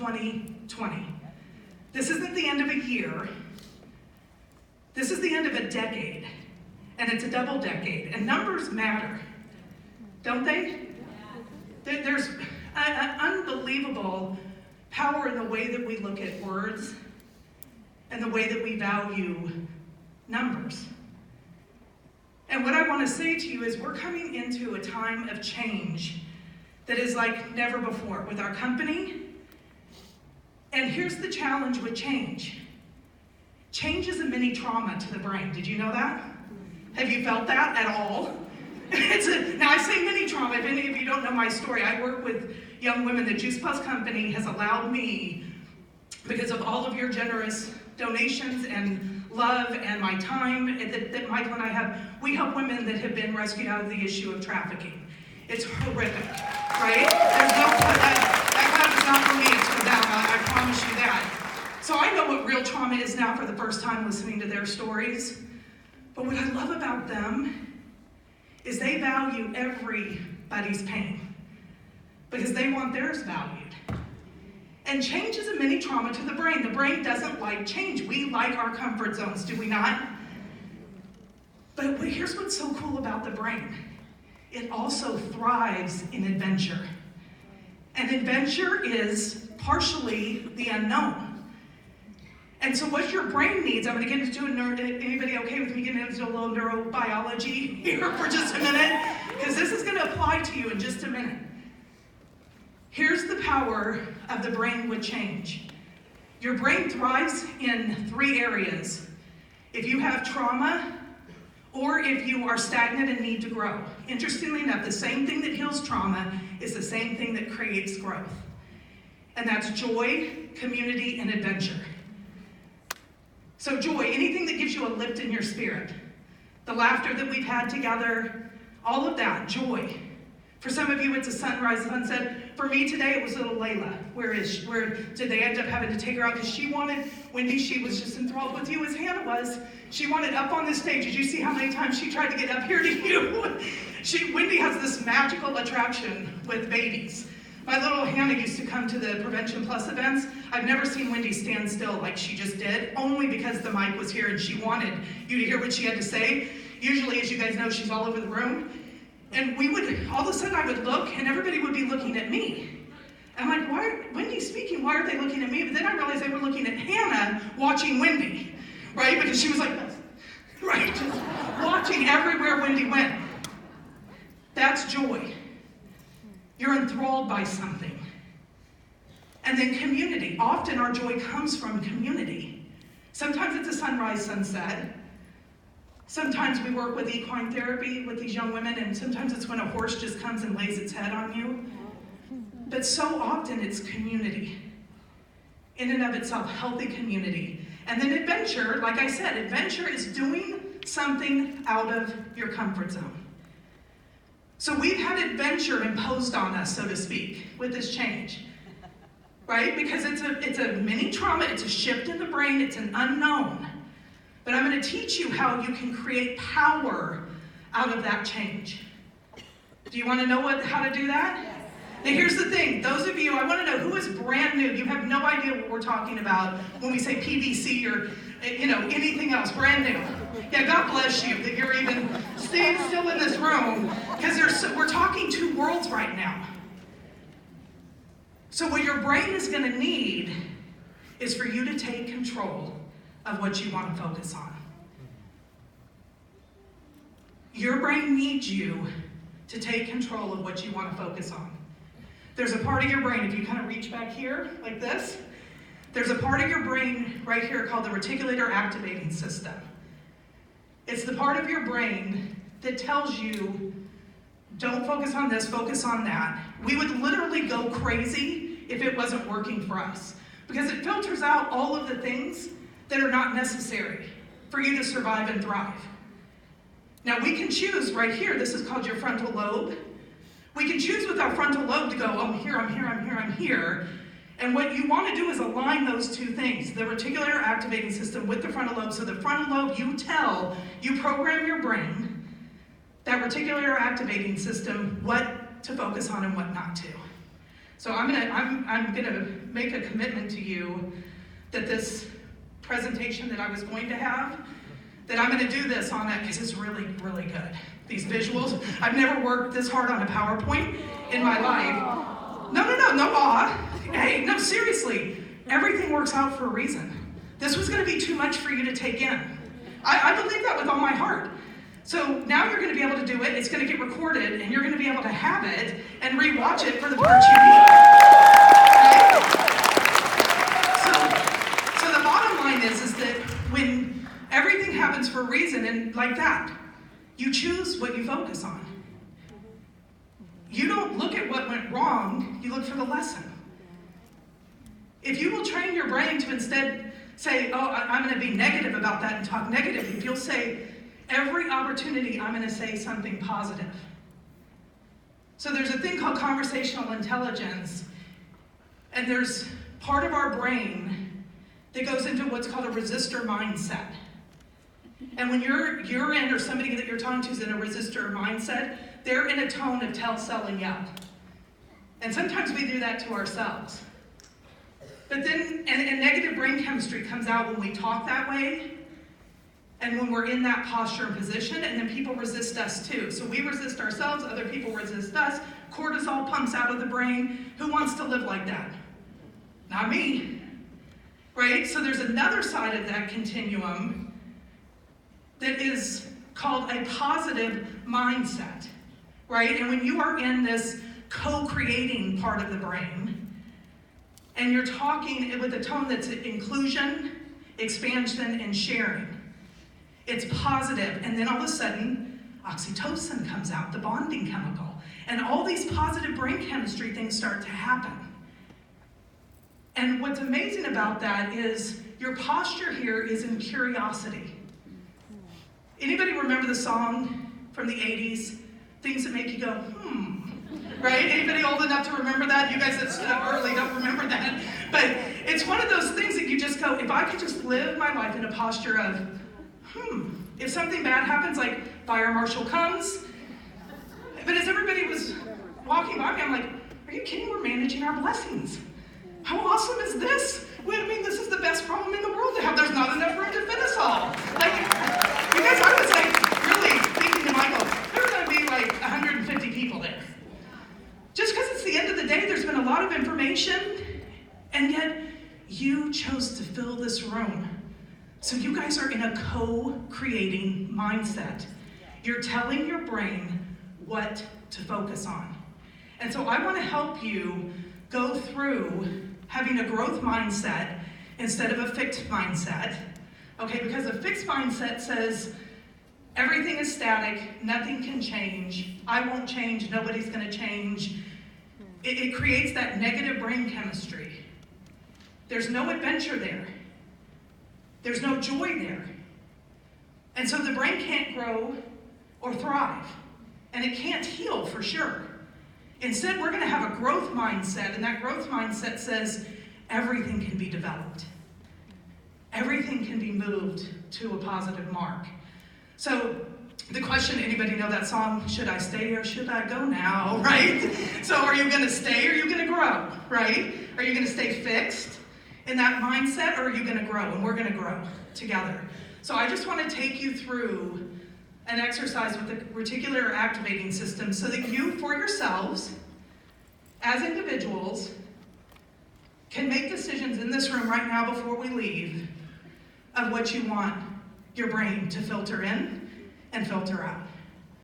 2020. This isn't the end of a year. This is the end of a decade, and it's a double decade, and numbers matter, don't they? There's an unbelievable power in the way that we look at words and the way that we value numbers. And what I want to say to you is we're coming into a time of change that is like never before with our company. And here's the challenge with change. Change is a mini trauma to the brain. Did you know that? Have you felt that at all? Now I say mini trauma, if any of you don't know my story, I work with young women. The Juice Plus company has allowed me, because of all of your generous donations and love and my time that Michael and I have, we help women that have been rescued out of the issue of trafficking. It's horrific, right? There's no, that class is not for me, it's for them, I promise you that. So I know what real trauma is now for the first time listening to their stories. But what I love about them is they value everybody's pain because they want theirs valued. And change is a mini trauma to the brain. The brain doesn't like change. We like our comfort zones, do we not? But here's what's so cool about the brain. It also thrives in adventure. And adventure is partially the unknown. And so what your brain needs, I'm going to get into anybody okay with me getting into a little neurobiology here for just a minute? Because this is going to apply to you in just a minute. Here's the power of the brain with change. Your brain thrives in 3 areas. If you have trauma, or if you are stagnant and need to grow. Interestingly enough, the same thing that heals trauma is the same thing that creates growth. And that's joy, community, and adventure. So joy, anything that gives you a lift in your spirit. The laughter that we've had together, all of that, joy. For some of you, it's a sunrise, sunset. For me today, it was little Layla. Where did they end up having to take her out? Because she wanted, Wendy, she was just enthralled with you as Hannah was. She wanted up on the stage. Did you see how many times she tried to get up here to you? Wendy has this magical attraction with babies. My little Hannah used to come to the Prevention Plus events. I've never seen Wendy stand still like she just did, only because the mic was here and she wanted you to hear what she had to say. Usually, as you guys know, she's all over the room. And all of a sudden I would look and everybody would be looking at me. I'm like, why, Wendy's speaking, why are they looking at me? But then I realized they were looking at Hannah watching Wendy, right? Because she was like this, right? Just watching everywhere Wendy went. That's joy. You're enthralled by something. And then community. Often our joy comes from community. Sometimes it's a sunrise, sunset. Sometimes we work with equine therapy with these young women, and sometimes it's when a horse just comes and lays its head on you. But so often it's community. In and of itself, healthy community. And then adventure, like I said, adventure is doing something out of your comfort zone. So we've had adventure imposed on us, so to speak, with this change, right? Because it's a mini trauma, it's a shift in the brain, it's an unknown. But I'm going to teach you how you can create power out of that change. Do you want to know how to do that? Yes. Now here's the thing, those of you, I want to know who is brand new. You have no idea what we're talking about when we say PVC or anything else, brand new. Yeah, God bless you that you're even staying still in this room, because we're talking 2 worlds right now. So what your brain is going to need is for you to take control of what you want to focus on. Your brain needs you to take control of what you want to focus on. There's a part of your brain, if you kind of reach back here like this, there's a part of your brain right here called the reticular activating system. It's the part of your brain that tells you, don't focus on this, focus on that. We would literally go crazy if it wasn't working for us, because it filters out all of the things that are not necessary for you to survive and thrive. Now we can choose right here, this is called your frontal lobe. We can choose with our frontal lobe to go, I'm here, I'm here, I'm here, I'm here. And what you want to do is align those 2 things, the reticular activating system with the frontal lobe. So the frontal lobe, you program your brain, that reticular activating system, what to focus on and what not to. So I'm gonna make a commitment to you that this presentation that I was going to have, that I'm gonna do this on it because it's really, really good. These visuals, I've never worked this hard on a PowerPoint in my life. No awe. Hey, no, seriously, everything works out for a reason. This was gonna be too much for you to take in. I believe that with all my heart. So now you're gonna be able to do it, it's gonna get recorded, and you're gonna be able to have it and rewatch it for the parts you need. Right? So the bottom line is that when everything happens for a reason, and like that, you choose what you focus on. You don't look at what went wrong, you look for the lesson. If you will train your brain to instead say, oh, I'm going to be negative about that and talk negative, if you'll say, every opportunity I'm going to say something positive. So there's a thing called conversational intelligence, and there's part of our brain that goes into what's called a resistor mindset. And when you're in, or somebody that you're talking to is in a resistor mindset, they're in a tone of tell, sell, and yell. And sometimes we do that to ourselves. But then, and negative brain chemistry comes out when we talk that way, and when we're in that posture and position, and then people resist us too. So we resist ourselves, other people resist us, cortisol pumps out of the brain. Who wants to live like that? Not me, right? So there's another side of that continuum that is called a positive mindset, right? And when you are in this co-creating part of the brain, and you're talking with a tone that's inclusion, expansion, and sharing, it's positive, and then all of a sudden, oxytocin comes out, the bonding chemical, and all these positive brain chemistry things start to happen. And what's amazing about that is your posture here is in curiosity. Anybody remember the song from the 80s, Things That Make You Go, right? Anybody old enough to remember that? You guys that stood up early don't remember that. But it's one of those things that you just go, if I could just live my life in a posture of, if something bad happens, like fire marshal comes, but as everybody was walking by me, I'm like, are you kidding? We're managing our blessings. How awesome is this? Well, I mean, this is the best problem in the world to have. There's not enough room to fit us all. Like, because I was like, really thinking to Michael, there's going to be like 150 people there. Just because it's the end of the day, there's been a lot of information, and yet you chose to fill this room. So you guys are in a co-creating mindset. You're telling your brain what to focus on. And so I want to help you go through having a growth mindset instead of a fixed mindset. Okay, because a fixed mindset says everything is static, nothing can change, I won't change, nobody's going to change. It creates that negative brain chemistry. There's no adventure there. There's no joy there. And so the brain can't grow or thrive. And it can't heal for sure. Instead, we're going to have a growth mindset, and that growth mindset says everything can be developed. Everything can be moved to a positive mark. So the question, anybody know that song, should I stay or should I go now, right? So are you going to stay or are you going to grow, right? Are you going to stay fixed in that mindset, or are you going to grow? And we're going to grow together. So I just want to take you through an exercise with the reticular activating system so that you, for yourselves, as individuals, can make decisions in this room right now before we leave of what you want your brain to filter in and filter out.